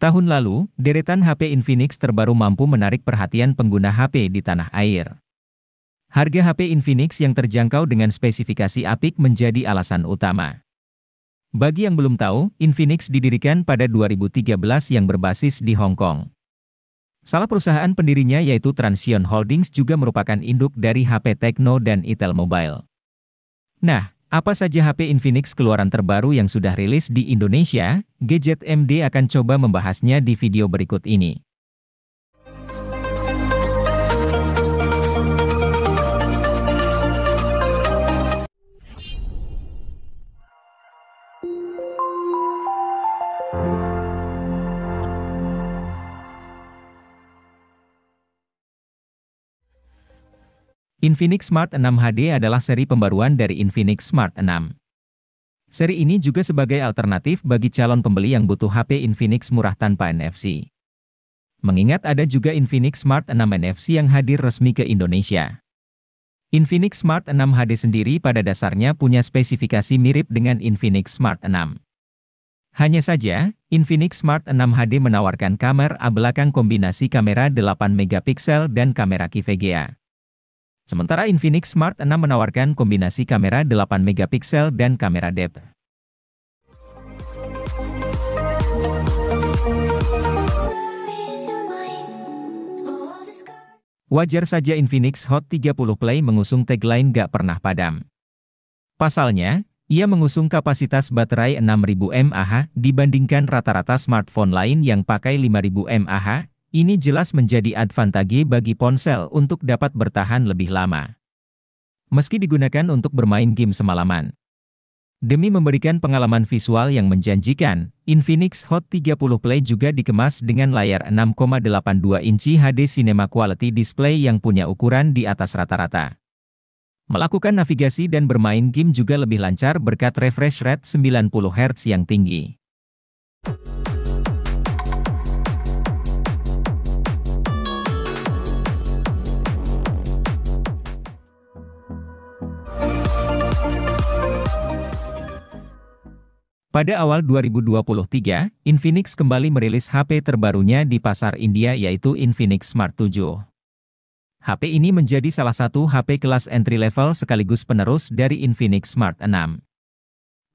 Tahun lalu, deretan HP Infinix terbaru mampu menarik perhatian pengguna HP di tanah air. Harga HP Infinix yang terjangkau dengan spesifikasi apik menjadi alasan utama. Bagi yang belum tahu, Infinix didirikan pada 2013 yang berbasis di Hong Kong. Salah perusahaan pendirinya yaitu Transsion Holdings juga merupakan induk dari HP Tecno dan Itel Mobile. Nah, apa saja HP Infinix keluaran terbaru yang sudah rilis di Indonesia? Gadget MD akan coba membahasnya di video berikut ini. Infinix Smart 6 HD adalah seri pembaruan dari Infinix Smart 6. Seri ini juga sebagai alternatif bagi calon pembeli yang butuh HP Infinix murah tanpa NFC. Mengingat ada juga Infinix Smart 6 NFC yang hadir resmi ke Indonesia. Infinix Smart 6 HD sendiri pada dasarnya punya spesifikasi mirip dengan Infinix Smart 6. Hanya saja, Infinix Smart 6 HD menawarkan kamera belakang kombinasi kamera 8 megapiksel dan kamera QVGA. Sementara Infinix Smart 6 menawarkan kombinasi kamera 8 megapiksel dan kamera depth. Wajar saja Infinix Hot 30 Play mengusung tagline "Gak pernah padam". Pasalnya, ia mengusung kapasitas baterai 6000 mAh dibandingkan rata-rata smartphone lain yang pakai 5000 mAh. Ini jelas menjadi advantage bagi ponsel untuk dapat bertahan lebih lama. Meski digunakan untuk bermain game semalaman. Demi memberikan pengalaman visual yang menjanjikan, Infinix Hot 30 Play juga dikemas dengan layar 6,82 inci HD Cinema Quality Display yang punya ukuran di atas rata-rata. Melakukan navigasi dan bermain game juga lebih lancar berkat refresh rate 90 Hz yang tinggi. Pada awal 2023, Infinix kembali merilis HP terbarunya di pasar India yaitu Infinix Smart 7. HP ini menjadi salah satu HP kelas entry level sekaligus penerus dari Infinix Smart 6.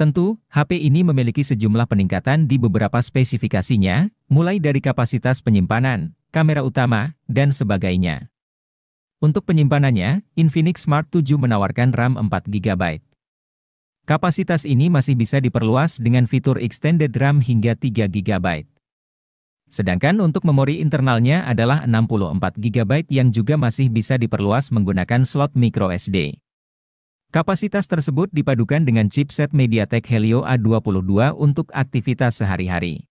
Tentu, HP ini memiliki sejumlah peningkatan di beberapa spesifikasinya, mulai dari kapasitas penyimpanan, kamera utama, dan sebagainya. Untuk penyimpanannya, Infinix Smart 7 menawarkan RAM 4 GB. Kapasitas ini masih bisa diperluas dengan fitur Extended RAM hingga 3 GB. Sedangkan untuk memori internalnya adalah 64 GB yang juga masih bisa diperluas menggunakan slot microSD. Kapasitas tersebut dipadukan dengan chipset MediaTek Helio A22 untuk aktivitas sehari-hari.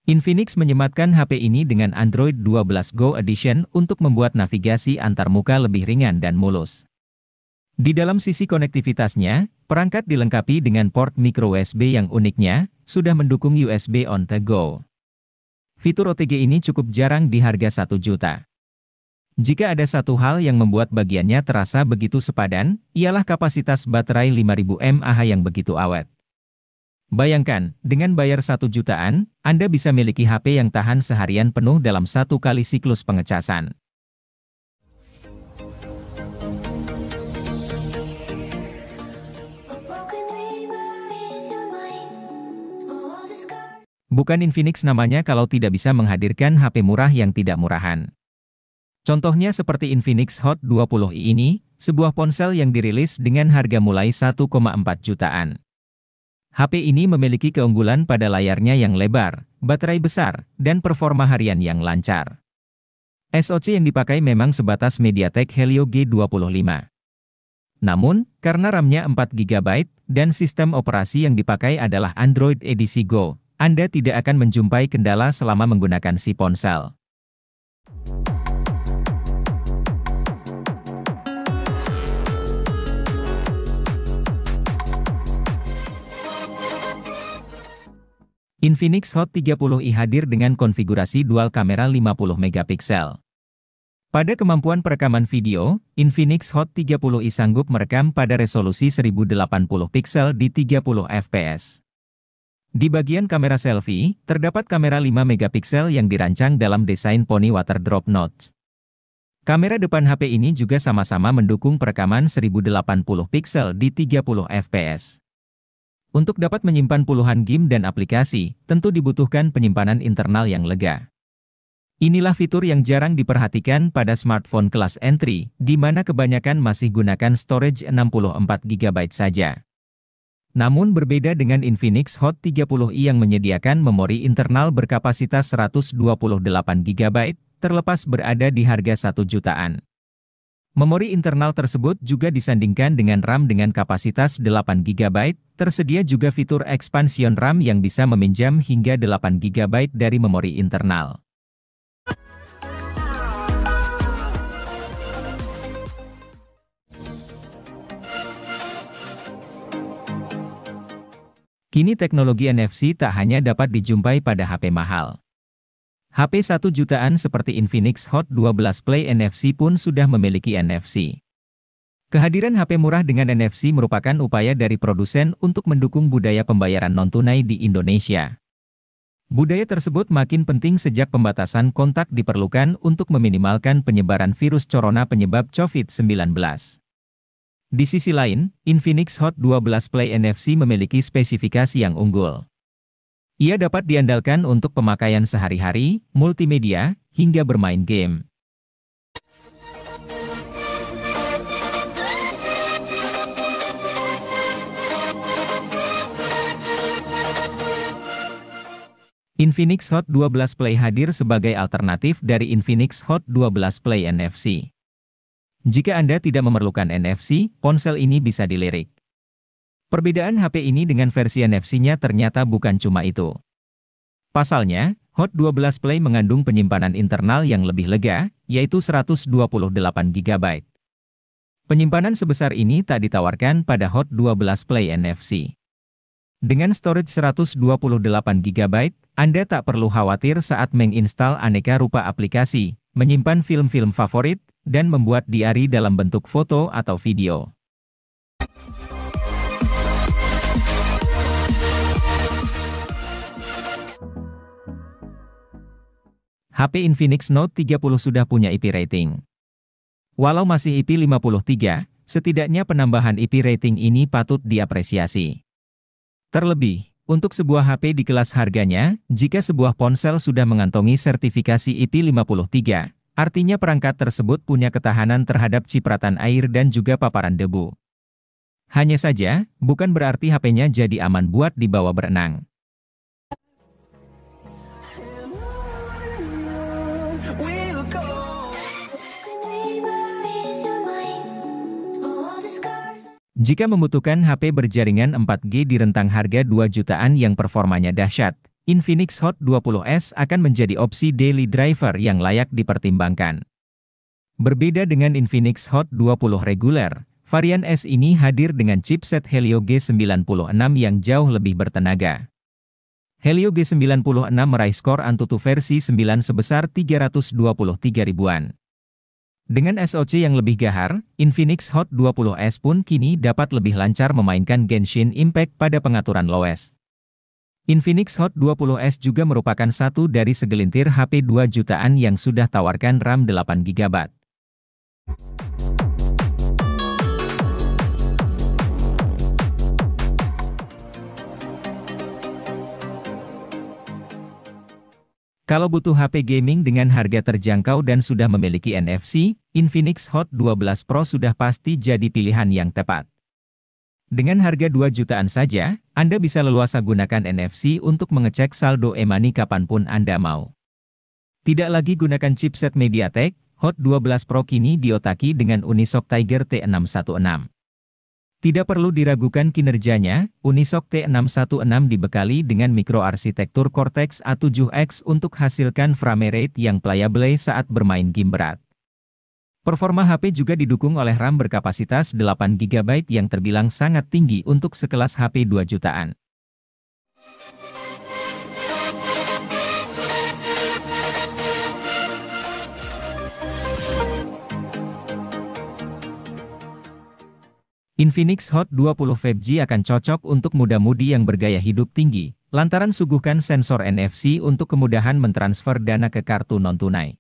Infinix menyematkan HP ini dengan Android 12 Go Edition untuk membuat navigasi antar muka lebih ringan dan mulus. Di dalam sisi konektivitasnya, perangkat dilengkapi dengan port micro USB yang uniknya, sudah mendukung USB on the go. Fitur OTG ini cukup jarang di harga 1 juta. Jika ada satu hal yang membuat bagiannya terasa begitu sepadan, ialah kapasitas baterai 5000 mAh yang begitu awet. Bayangkan, dengan bayar 1 jutaan, Anda bisa miliki HP yang tahan seharian penuh dalam 1 kali siklus pengecasan. Bukan Infinix namanya kalau tidak bisa menghadirkan HP murah yang tidak murahan. Contohnya seperti Infinix Hot 20i ini, sebuah ponsel yang dirilis dengan harga mulai 1,4 jutaan. HP ini memiliki keunggulan pada layarnya yang lebar, baterai besar, dan performa harian yang lancar. SoC yang dipakai memang sebatas MediaTek Helio G25. Namun, karena RAM-nya 4 GB, dan sistem operasi yang dipakai adalah Android edisi Go, Anda tidak akan menjumpai kendala selama menggunakan si ponsel. Infinix Hot 30i hadir dengan konfigurasi dual kamera 50 megapiksel. Pada kemampuan perekaman video, Infinix Hot 30i sanggup merekam pada resolusi 1080 piksel di 30 fps. Di bagian kamera selfie, terdapat kamera 5 megapiksel yang dirancang dalam desain Pony Water Drop Notch. Kamera depan HP ini juga sama-sama mendukung perekaman 1080 piksel di 30 fps. Untuk dapat menyimpan puluhan game dan aplikasi, tentu dibutuhkan penyimpanan internal yang lega. Inilah fitur yang jarang diperhatikan pada smartphone kelas entry, di mana kebanyakan masih gunakan storage 64 GB saja. Namun berbeda dengan Infinix Hot 30i yang menyediakan memori internal berkapasitas 128 GB, terlepas berada di harga 1 jutaan. Memori internal tersebut juga disandingkan dengan RAM dengan kapasitas 8 GB, tersedia juga fitur expansion RAM yang bisa meminjam hingga 8 GB dari memori internal. Kini teknologi NFC tak hanya dapat dijumpai pada HP mahal. HP 1 jutaan seperti Infinix Hot 12 Play NFC pun sudah memiliki NFC. Kehadiran HP murah dengan NFC merupakan upaya dari produsen untuk mendukung budaya pembayaran non-tunai di Indonesia. Budaya tersebut makin penting sejak pembatasan kontak diperlukan untuk meminimalkan penyebaran virus corona penyebab COVID-19. Di sisi lain, Infinix Hot 12 Play NFC memiliki spesifikasi yang unggul. Ia dapat diandalkan untuk pemakaian sehari-hari, multimedia, hingga bermain game. Infinix Hot 12 Play hadir sebagai alternatif dari Infinix Hot 12 Play NFC. Jika Anda tidak memerlukan NFC, ponsel ini bisa dilirik. Perbedaan HP ini dengan versi NFC-nya ternyata bukan cuma itu. Pasalnya, Hot 12 Play mengandung penyimpanan internal yang lebih lega, yaitu 128 GB. Penyimpanan sebesar ini tak ditawarkan pada Hot 12 Play NFC. Dengan storage 128 GB, Anda tak perlu khawatir saat menginstal aneka rupa aplikasi, menyimpan film-film favorit, dan membuat diary dalam bentuk foto atau video. HP Infinix Note 30 sudah punya IP rating. Walau masih IP 53, setidaknya penambahan IP rating ini patut diapresiasi. Terlebih, untuk sebuah HP di kelas harganya, jika sebuah ponsel sudah mengantongi sertifikasi IP 53, artinya perangkat tersebut punya ketahanan terhadap cipratan air dan juga paparan debu. Hanya saja, bukan berarti HP-nya jadi aman buat dibawa berenang. Jika membutuhkan HP berjaringan 4G di rentang harga 2 jutaan yang performanya dahsyat, Infinix Hot 20s akan menjadi opsi daily driver yang layak dipertimbangkan. Berbeda dengan Infinix Hot 20 reguler, varian S ini hadir dengan chipset Helio G96 yang jauh lebih bertenaga. Helio G96 meraih skor Antutu versi 9 sebesar 323 ribuan. Dengan SoC yang lebih gahar, Infinix Hot 20s pun kini dapat lebih lancar memainkan Genshin Impact pada pengaturan lowes. Infinix Hot 20s juga merupakan satu dari segelintir HP 2 jutaan yang sudah tawarkan RAM 8 GB. Kalau butuh HP gaming dengan harga terjangkau dan sudah memiliki NFC, Infinix Hot 12 Pro sudah pasti jadi pilihan yang tepat. Dengan harga 2 jutaan saja, Anda bisa leluasa gunakan NFC untuk mengecek saldo e-money kapanpun Anda mau. Tidak lagi gunakan chipset MediaTek, Hot 12 Pro kini diotaki dengan Unisoc Tiger T616. Tidak perlu diragukan kinerjanya, Unisoc T616 dibekali dengan mikroarsitektur Cortex A7X untuk hasilkan frame rate yang playable saat bermain game berat. Performa HP juga didukung oleh RAM berkapasitas 8 GB yang terbilang sangat tinggi untuk sekelas HP 2 jutaan. Infinix Hot 20 5G akan cocok untuk muda-mudi yang bergaya hidup tinggi, lantaran suguhkan sensor NFC untuk kemudahan mentransfer dana ke kartu non-tunai.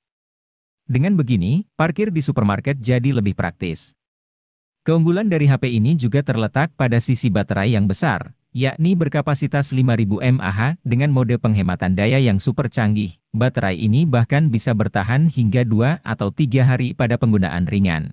Dengan begini, parkir di supermarket jadi lebih praktis. Keunggulan dari HP ini juga terletak pada sisi baterai yang besar, yakni berkapasitas 5000 mAh dengan mode penghematan daya yang super canggih. Baterai ini bahkan bisa bertahan hingga 2 atau 3 hari pada penggunaan ringan.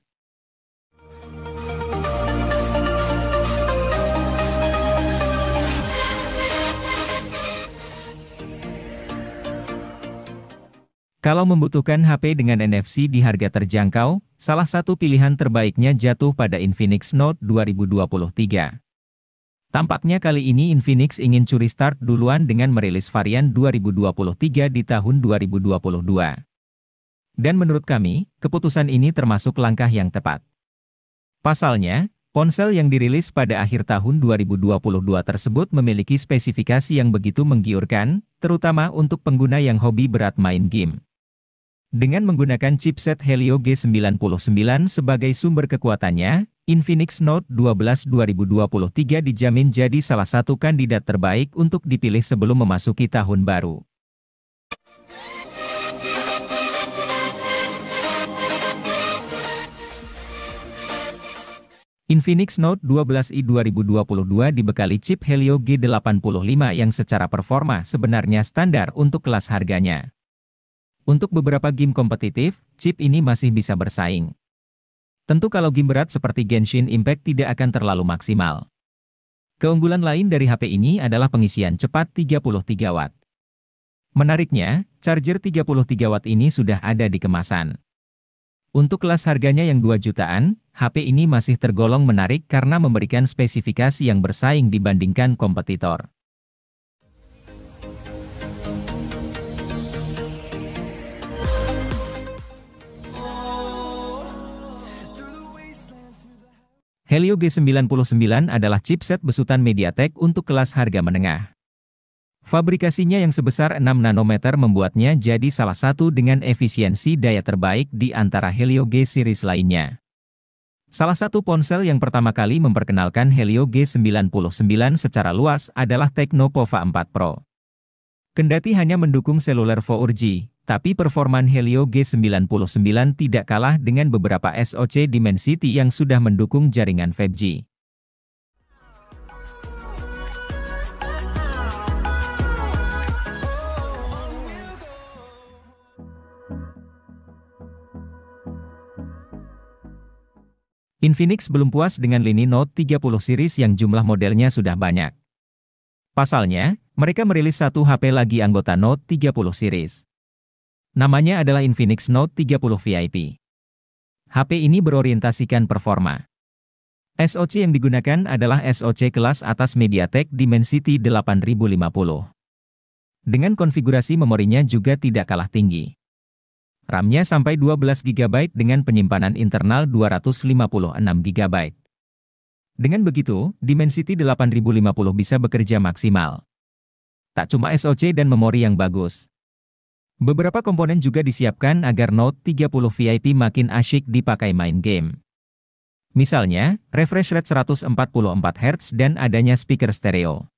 Kalau membutuhkan HP dengan NFC di harga terjangkau, salah satu pilihan terbaiknya jatuh pada Infinix Note 2023. Tampaknya kali ini Infinix ingin curi start duluan dengan merilis varian 2023 di tahun 2022. Dan menurut kami, keputusan ini termasuk langkah yang tepat. Pasalnya, ponsel yang dirilis pada akhir tahun 2022 tersebut memiliki spesifikasi yang begitu menggiurkan, terutama untuk pengguna yang hobi berat main game. Dengan menggunakan chipset Helio G99 sebagai sumber kekuatannya, Infinix Note 12 2023 dijamin jadi salah satu kandidat terbaik untuk dipilih sebelum memasuki tahun baru. Infinix Note 12i 2022 dibekali chip Helio G85 yang secara performa sebenarnya standar untuk kelas harganya. Untuk beberapa game kompetitif, chip ini masih bisa bersaing. Tentu kalau game berat seperti Genshin Impact tidak akan terlalu maksimal. Keunggulan lain dari HP ini adalah pengisian cepat 33 Watt. Menariknya, charger 33 Watt ini sudah ada di kemasan. Untuk kelas harganya yang 2 jutaan, HP ini masih tergolong menarik karena memberikan spesifikasi yang bersaing dibandingkan kompetitor. Helio G99 adalah chipset besutan MediaTek untuk kelas harga menengah. Fabrikasinya yang sebesar 6 nanometer membuatnya jadi salah satu dengan efisiensi daya terbaik di antara Helio G series lainnya. Salah satu ponsel yang pertama kali memperkenalkan Helio G99 secara luas adalah Tecno Pova 4 Pro. Kendati hanya mendukung seluler 4G, tapi performan Helio G99 tidak kalah dengan beberapa SoC Dimensity yang sudah mendukung jaringan 5G. Infinix belum puas dengan lini Note 30 series yang jumlah modelnya sudah banyak. Pasalnya, mereka merilis satu HP lagi anggota Note 30 series. Namanya adalah Infinix Note 30 VIP. HP ini berorientasikan performa. SoC yang digunakan adalah SoC kelas atas MediaTek Dimensity 8050. Dengan konfigurasi memorinya juga tidak kalah tinggi. RAM-nya sampai 12 GB dengan penyimpanan internal 256 GB. Dengan begitu, Dimensity 8050 bisa bekerja maksimal. Tak cuma SoC dan memori yang bagus. Beberapa komponen juga disiapkan agar Note 30 VIP makin asyik dipakai main game. Misalnya, refresh rate 144 Hz dan adanya speaker stereo.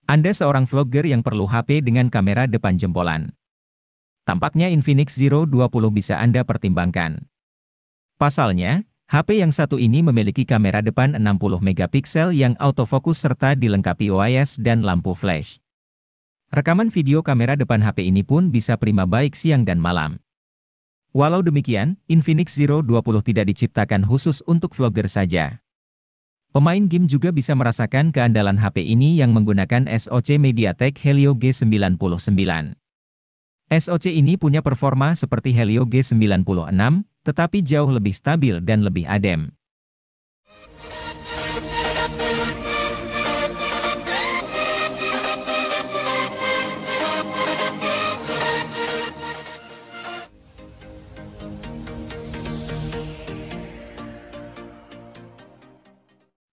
Anda seorang vlogger yang perlu HP dengan kamera depan jempolan. Tampaknya Infinix Zero 20 bisa Anda pertimbangkan. Pasalnya, HP yang satu ini memiliki kamera depan 60 megapiksel yang autofokus serta dilengkapi OIS dan lampu flash. Rekaman video kamera depan HP ini pun bisa prima baik siang dan malam. Walau demikian, Infinix Zero 20 tidak diciptakan khusus untuk vlogger saja. Pemain game juga bisa merasakan keandalan HP ini yang menggunakan SoC MediaTek Helio G99. SoC ini punya performa seperti Helio G96, tetapi jauh lebih stabil dan lebih adem.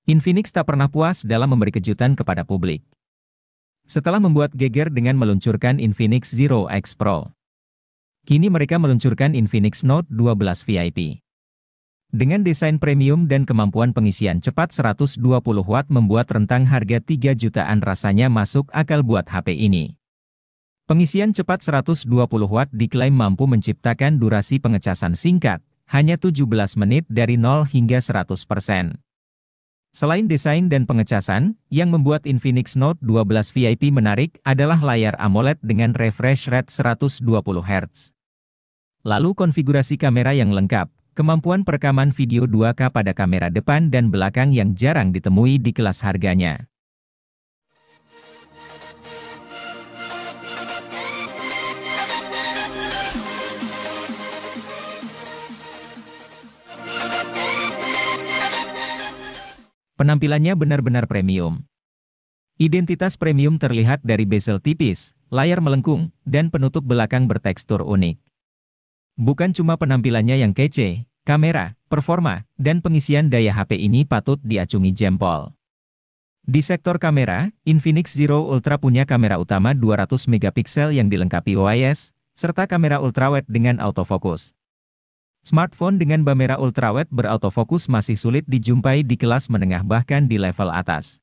Infinix tak pernah puas dalam memberi kejutan kepada publik. Setelah membuat geger dengan meluncurkan Infinix Zero X Pro, kini mereka meluncurkan Infinix Note 12 VIP. Dengan desain premium dan kemampuan pengisian cepat 120 Watt membuat rentang harga 3 jutaan rasanya masuk akal buat HP ini. Pengisian cepat 120 Watt diklaim mampu menciptakan durasi pengecasan singkat, hanya 17 menit dari 0 hingga 100%. Selain desain dan pengecasan, yang membuat Infinix Note 12 VIP menarik adalah layar AMOLED dengan refresh rate 120 Hz. Lalu konfigurasi kamera yang lengkap, kemampuan perekaman video 2K pada kamera depan dan belakang yang jarang ditemui di kelas harganya. Penampilannya benar-benar premium. Identitas premium terlihat dari bezel tipis, layar melengkung, dan penutup belakang bertekstur unik. Bukan cuma penampilannya yang kece, kamera, performa, dan pengisian daya HP ini patut diacungi jempol. Di sektor kamera, Infinix Zero Ultra punya kamera utama 200 megapiksel yang dilengkapi OIS, serta kamera ultrawide dengan autofocus. Smartphone dengan kamera ultrawide berautofokus masih sulit dijumpai di kelas menengah bahkan di level atas.